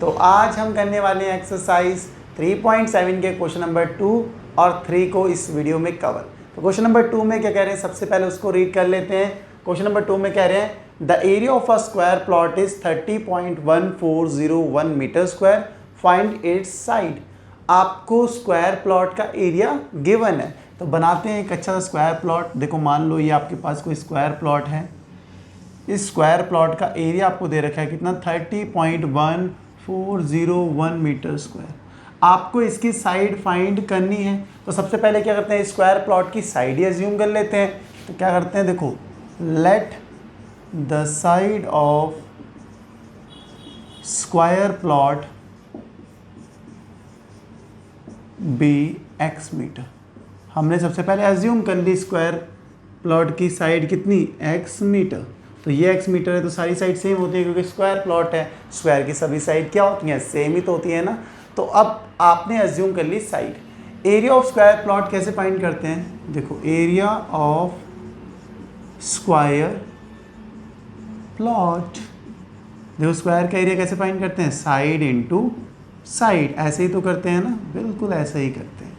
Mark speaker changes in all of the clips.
Speaker 1: तो आज हम करने वाले हैं एक्सरसाइज 3.7 के क्वेश्चन नंबर 2 और 3 को इस वीडियो में कवर। तो क्वेश्चन नंबर 2 में क्या कह रहे हैं, सबसे पहले उसको रीड कर लेते हैं। क्वेश्चन नंबर 2 में कह रहे हैं the area of a square plot is 30.1401 metre square, find its side. आपको स्क्वायर प्लॉट का एरिया गिवन है, तो बनाते हैं एक अच्छा सा स्क्वायर प्लॉट। देखो मान लो ये आपके पास कोई स्क्वायर प्लॉट है, इस स्क्वायर प्लॉट का एरिया आपको दे रखा है कितना, 30.1401 मीटर स्क्वायर। आपको इसकी साइड फाइंड करनी है। तो सबसे पहले क्या करते हैं, स्क्वायर प्लॉट की साइड ही अज्यूम कर लेते हैं। तो क्या करते हैं, देखो let the side of square plot be x metre. हमने सबसे पहले अज्यूम कर ली स्क्वायर प्लॉट की साइड कितनी, x मीटर। तो ये x मीटर है तो सारी साइड सेम होती है, क्योंकि स्क्वायर प्लॉट है। स्क्वायर की सभी साइड क्या होती हैं, सेम ही तो होती है ना। तो अब आपने अज्यूम कर ली side. Area of square plot कैसे फाइंड करते हैं, देखो एरिया ऑफ स्क्वायर प्लॉट, देखो स्क्वायर का एरिया कैसे फाइंड करते हैं, साइड इनटू साइड। ऐसे ही तो करते हैं ना, बिल्कुल ऐसे ही करते हैं।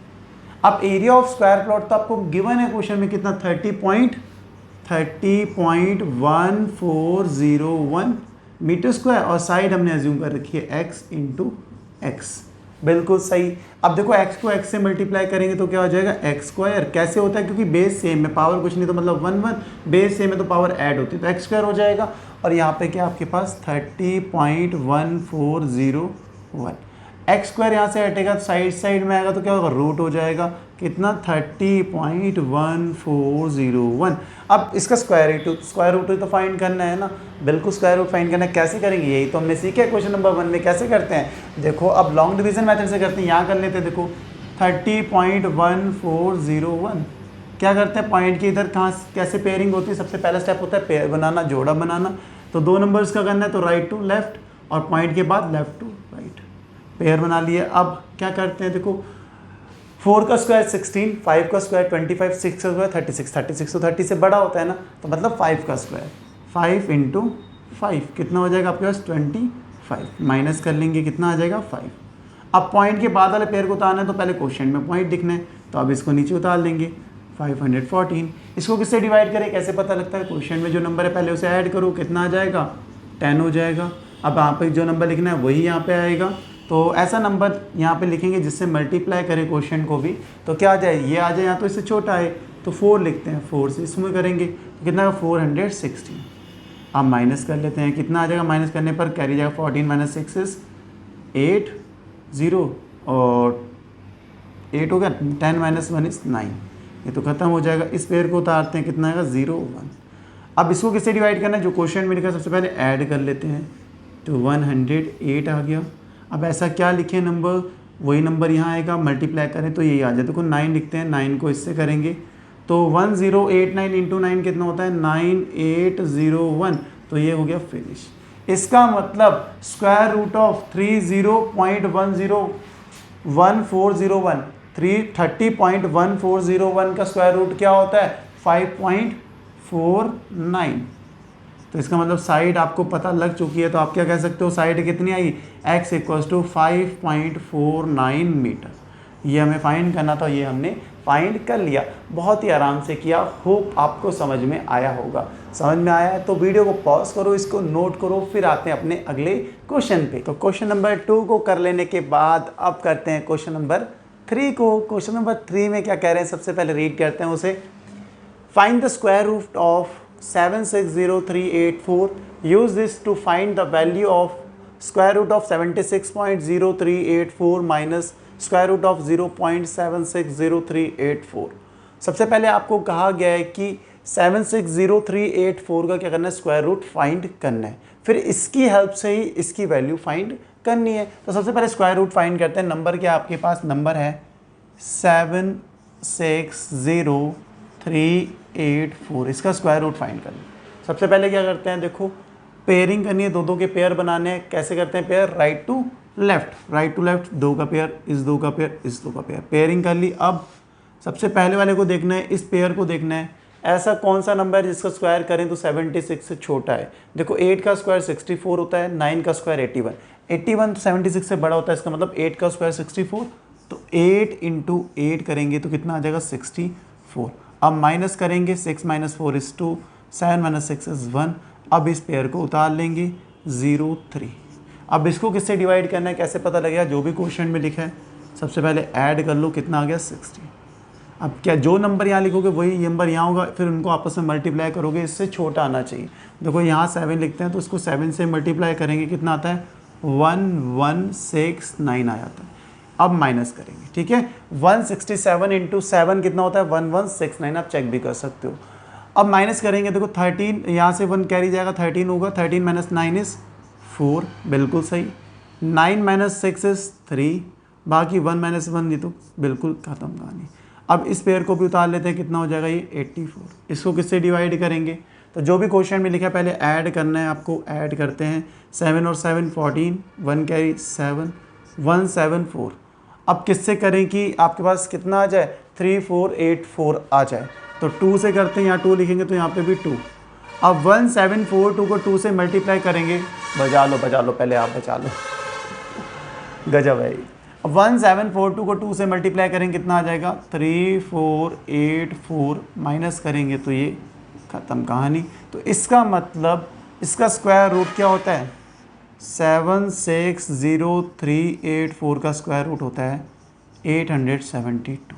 Speaker 1: अब एरिया ऑफ स्क्वायर प्लॉट तो आपको गिवन है क्वेश्चन में कितना, 30.1401 मीटर स्क्वायर, और साइड हमने अज्यूम कर रखी है x इंटू एक्स। बिल्कुल सही। अब देखो x को x से मल्टीप्लाई करेंगे तो क्या हो जाएगा, x स्क्वायर। कैसे होता है, क्योंकि बेस सेम है, पावर कुछ नहीं तो मतलब 1 1, बेस सेम है तो पावर ऐड होती है, तो x स्क्वायर हो जाएगा। और यहाँ पे क्या आपके पास 30.1401, एक्स स्क्वायर यहाँ से हटेगा तो साइड में आएगा तो क्या होगा, रूट हो जाएगा कितना, 30.1401। अब इसका स्क्वायर रूट तो फाइंड करना है ना, बिल्कुल स्क्वायर रूट फाइंड करना है। कैसे करेंगे, यही तो हमने सीखा है क्वेश्चन नंबर 1 में। कैसे करते हैं, देखो अब लॉन्ग डिवीजन मेथड से करते हैं। यहाँ कर लेते हैं, देखो 30.1401 क्या करते हैं, पॉइंट के इधर कहाँ कैसे पेयरिंग होती है। सबसे पहला स्टेप होता है पेयर बनाना, जोड़ा बनाना। तो दो नंबर्स का करना है तो राइट टू लेफ्ट, और पॉइंट के बाद लेफ्ट टू राइट, पेयर बना लिए। अब क्या करते हैं, देखो 4 का स्क्वायर 16, 5 का स्क्वायर 25, 6 का स्क्वायर 36 तो 30 से बड़ा होता है ना, तो मतलब 5 का स्क्वायर, 5 इंटू 5 कितना हो जाएगा आपके पास, 25। माइनस कर लेंगे कितना आ जाएगा, 5। अब पॉइंट के बाद वाले पेयर को उतारना है तो पहले क्वेश्चन में पॉइंट दिखना है, तो अब इसको नीचे उतार लेंगे, 514। इसको किससे डिवाइड करें, कैसे पता लगता है, क्वेश्चन में जो नंबर है पहले उसे ऐड करो, कितना आ जाएगा, 10 हो जाएगा। अब यहाँ पे जो नंबर लिखना है वही यहाँ पे आएगा। तो ऐसा नंबर यहाँ पे लिखेंगे जिससे मल्टीप्लाई करें क्वेश्चन को भी, तो क्या आ जाए, ये आ जाए, यहाँ तो इससे छोटा है तो 4 लिखते हैं, 4 से इसमें करेंगे तो कितना 416। अब माइनस कर लेते हैं, कितना आ जाएगा, माइनस करने पर कैरी जाएगा 14 माइनस 6 इज 8, 0 और 8 हो गया, 10 माइनस 1 इज 9, ये तो खत्म हो जाएगा। इस पेयर को उतारते हैं, कितना आएगा 0 1। अब इसको किससे डिवाइड करना है, जो क्वेश्चन में लिखा सबसे पहले ऐड कर लेते हैं, तो 108 आ गया। अब ऐसा क्या लिखे नंबर, वही नंबर यहाँ आएगा, मल्टीप्लाई करें तो यही आ जाए। देखो 9 लिखते हैं, 9 को इससे करेंगे तो 1089 इंटू 9 कितना होता है, 9801, तो ये हो गया फिनिश। इसका मतलब स्क्वायर रूट ऑफ 30.1401 30.1401 का स्क्वायर रूट क्या होता है, 5.49। तो इसका मतलब साइड आपको पता लग चुकी है, तो आप क्या कह सकते हो, साइड कितनी आई, x इक्वल्स टू 5.49 मीटर। ये हमें फाइंड करना था, ये हमने फाइंड कर लिया। बहुत ही आराम से किया, होप आपको समझ में आया होगा। समझ में आया है तो वीडियो को पॉज करो, इसको नोट करो, फिर आते हैं अपने अगले क्वेश्चन पे। तो क्वेश्चन नंबर 2 को कर लेने के बाद अब करते हैं क्वेश्चन नंबर 3 को। क्वेश्चन नंबर 3 में क्या कह रहे हैं, सबसे पहले रीड करते हैं उसे। Find the square root of 760,384. Use this to find the value of square root of 76.0384 minus square root of 0.760384. सबसे पहले आपको कहा गया है कि 760,384 का क्या करना है, स्क्वायर रूट फाइंड करना है, फिर इसकी हेल्प से ही इसकी वैल्यू फाइंड करनी है। तो सबसे पहले स्क्वायर रूट फाइंड करते हैं। नंबर क्या आपके पास, नंबर है 760,384, इसका स्क्वायर रूट फाइंड करना है। सबसे पहले क्या करते हैं, देखो पेयरिंग करनी है, दो के पेयर बनाने हैं। कैसे करते हैं पेयर, राइट टू लेफ्ट, 2 का पेयर, इस 2 का पेयर, इस 2 का पेयर, पेयरिंग कर ली। अब सबसे पहले वाले को देखना है, इस पेयर को देखना है, ऐसा कौन सा नंबर है जिसका स्क्वायर करें तो 76 से छोटा है। देखो 8 का स्क्वायर 64 होता है, 9 का स्क्वायर 81, 81 तो 76 से बड़ा होता है, इसका मतलब 8 का स्क्वायर 64, तो 8 इंटू 8 करेंगे तो कितना आ जाएगा 64। अब माइनस करेंगे, 6 माइनस 4 इज़ 2, 7 माइनस 6 इज़ 1। अब इस पेयर को उतार लेंगे 0 3। अब इसको किससे डिवाइड करना है, कैसे पता लगेगा, जो भी क्वेश्चन में लिखा है सबसे पहले ऐड कर लो, कितना आ गया 60। अब क्या जो नंबर यहाँ लिखोगे वही नंबर यहाँ होगा, फिर उनको आपस में मल्टीप्लाई करोगे, इससे छोटा आना चाहिए। देखो यहाँ 7 लिखते हैं तो इसको 7 से मल्टीप्लाई करेंगे, कितना आता है 1169 आ जाता है। अब माइनस करेंगे, ठीक है, 167 इंटू 7 कितना होता है 1169, आप चेक भी कर सकते हो। अब माइनस करेंगे, देखो 13 यहाँ से 1 कैरी जाएगा, 13 होगा, 13 माइनस 9 इज़ 4, बिल्कुल सही। 9 माइनस 6 इज़ 3, बाकी 1 माइनस 1 ये तो बिल्कुल ख़त्म कहानी। अब इस पेयर को भी उतार लेते हैं, कितना हो जाएगा ये 84। इसको किससे डिवाइड करेंगे, तो जो भी क्वेश्चन में लिखा है पहले ऐड करना है आपको, ऐड करते हैं, 7 और 7 14, 1 कैरी 7, 174। अब किससे करें कि आपके पास कितना आ जाए 3484 आ जाए, तो 2 से करते हैं, यहाँ 2 लिखेंगे तो यहाँ पे भी 2। अब 1742 को 2 से मल्टीप्लाई करेंगे, बजा लो पहले आप बचा लो, गजब है। अब 1742 को 2 से मल्टीप्लाई करेंगे, कितना आ जाएगा 3484, माइनस करेंगे तो ये ख़त्म कहानी। तो इसका मतलब इसका स्क्वायर रूट क्या होता है, 760,384 का स्क्वायर रूट होता है 872।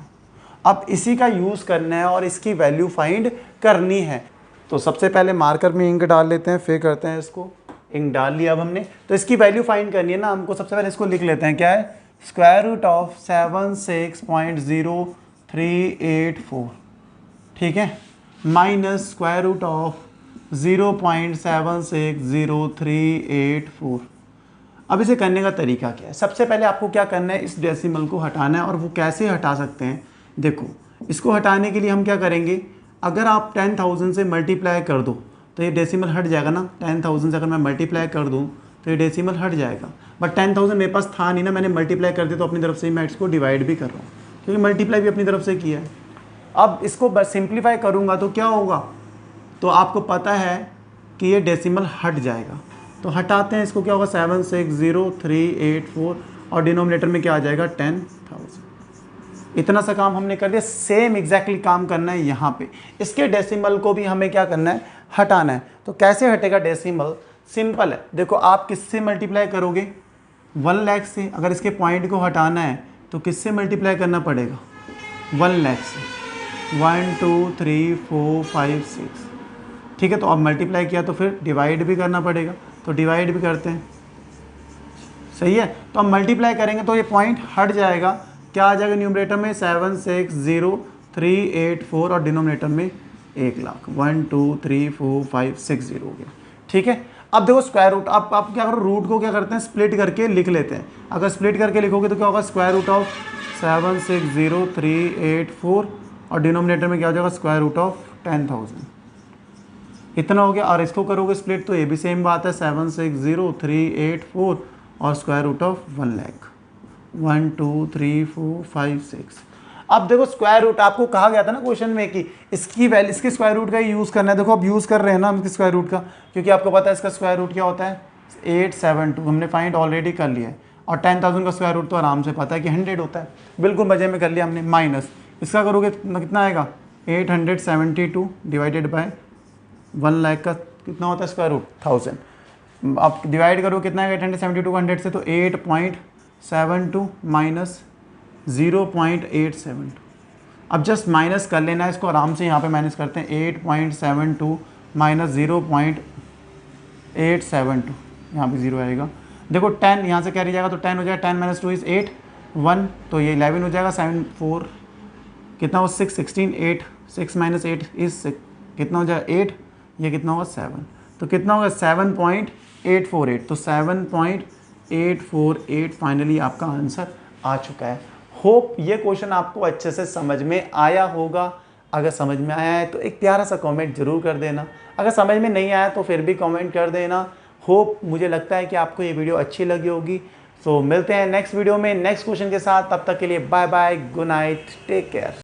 Speaker 1: अब इसी का यूज़ करना है और इसकी वैल्यू फाइंड करनी है। तो सबसे पहले मार्कर में इंक डाल लेते हैं, फिर करते हैं इसको, इंक डाल लिया अब हमने, तो इसकी वैल्यू फाइंड करनी है ना हमको। सबसे पहले इसको लिख लेते हैं, क्या है स्क्वायर रूट ऑफ 76.0384, ठीक है, माइनस स्क्वायर रूट ऑफ 0.760384। अब इसे करने का तरीका क्या है, सबसे पहले आपको क्या करना है, इस डेसिमल को हटाना है। और वो कैसे हटा सकते हैं, देखो इसको हटाने के लिए हम क्या करेंगे, अगर आप 10,000 से मल्टीप्लाई कर दो तो ये डेसिमल हट जाएगा ना। 10,000 से अगर मैं मल्टीप्लाई कर दूँ तो ये डेसिमल हट जाएगा, बट 10,000 मेरे पास था नहीं ना, मैंने मल्टीप्लाई कर दिया तो अपनी तरफ से मैं इसको डिवाइड भी कर रहा हूँ, क्योंकि मल्टीप्लाई भी अपनी तरफ से किया है। अब इसको बस सिंप्लीफाई करूँगा तो क्या होगा, तो आपको पता है कि ये डेसिमल हट जाएगा, तो हटाते हैं इसको, क्या होगा 760384, और डिनोमिनेटर में क्या आ जाएगा 10,000। इतना सा काम हमने कर दिया। सेम एग्जैक्टली काम करना है यहाँ पे, इसके डेसिमल को भी हमें क्या करना है, हटाना है। तो कैसे हटेगा डेसिमल, सिंपल है, देखो आप किससे मल्टीप्लाई करोगे 1 लाख से। अगर इसके पॉइंट को हटाना है तो किससे मल्टीप्लाई करना पड़ेगा 1 लाख से, 1 2 3 4 5 6, ठीक है। तो अब मल्टीप्लाई किया तो फिर डिवाइड भी करना पड़ेगा, तो डिवाइड भी करते हैं, सही है। तो अब मल्टीप्लाई करेंगे तो ये पॉइंट हट जाएगा, क्या आ जाएगा न्यूमरेटर में 760384 और डिनोमिनेटर में 1 लाख, 1 2 3 4 5 6 0 हो गया, ठीक है। अब देखो स्क्वायर रूट, आप क्या करो, रूट को क्या करते हैं स्प्लिट करके लिख लेते हैं। अगर स्प्लिट करके लिखोगे तो क्या होगा, स्क्वायर रूट ऑफ 760384 और डिनोमिनेटर में क्या हो जाएगा स्क्वायर रूट ऑफ 10,000, इतना हो गया। और इसको करोगे स्प्लिट तो ये भी सेम बात है, 760384 और स्क्वायर रूट ऑफ 1 लाख, 1 2 3 4 5 6। अब देखो स्क्वायर रूट आपको कहा गया था ना क्वेश्चन में कि इसकी वैल्यू, इसके स्क्वायर रूट का ही यूज़ करना है। देखो अब यूज़ कर रहे हैं ना हम इसके स्क्वायर रूट का, क्योंकि आपको पता है इसका स्क्वायर रूट क्या होता है 872, हमने फाइंड ऑलरेडी कर लिया है। और 10,000 का स्क्वायर रूट तो आराम से पता है कि 100 होता है, बिल्कुल मजे में कर लिया हमने। माइनस इसका करोगे कितना आएगा 872 डिवाइडेड बाय 1 लाख का कितना होता है स्क्वायर रूट 1000। अब डिवाइड करो कितना है 872 को 100 से, तो 8.72 माइनस 0.872। अब जस्ट माइनस कर लेना है इसको, आराम से यहाँ पे माइनस करते हैं, 8.72 माइनस 0.872, यहाँ पे 0 आएगा। देखो 10 यहाँ से कैरी जाएगा तो 10 हो जाएगा, 10 माइनस 2 इज़ 8, 1 तो ये 11 हो जाएगा, 7 4 कितना हो 6 16, 8 6 माइनस 8 इज़ कितना हो जाएगा 8, ये कितना होगा 7, तो कितना होगा 7.848, तो 7.848 फाइनली आपका आंसर आ चुका है। होप ये क्वेश्चन आपको अच्छे से समझ में आया होगा। अगर समझ में आया है तो एक प्यारा सा कमेंट जरूर कर देना, अगर समझ में नहीं आया तो फिर भी कमेंट कर देना। होप मुझे लगता है कि आपको ये वीडियो अच्छी लगी होगी। सो मिलते हैं नेक्स्ट वीडियो में नेक्स्ट क्वेश्चन के साथ, तब तक के लिए bye bye, good night, take care.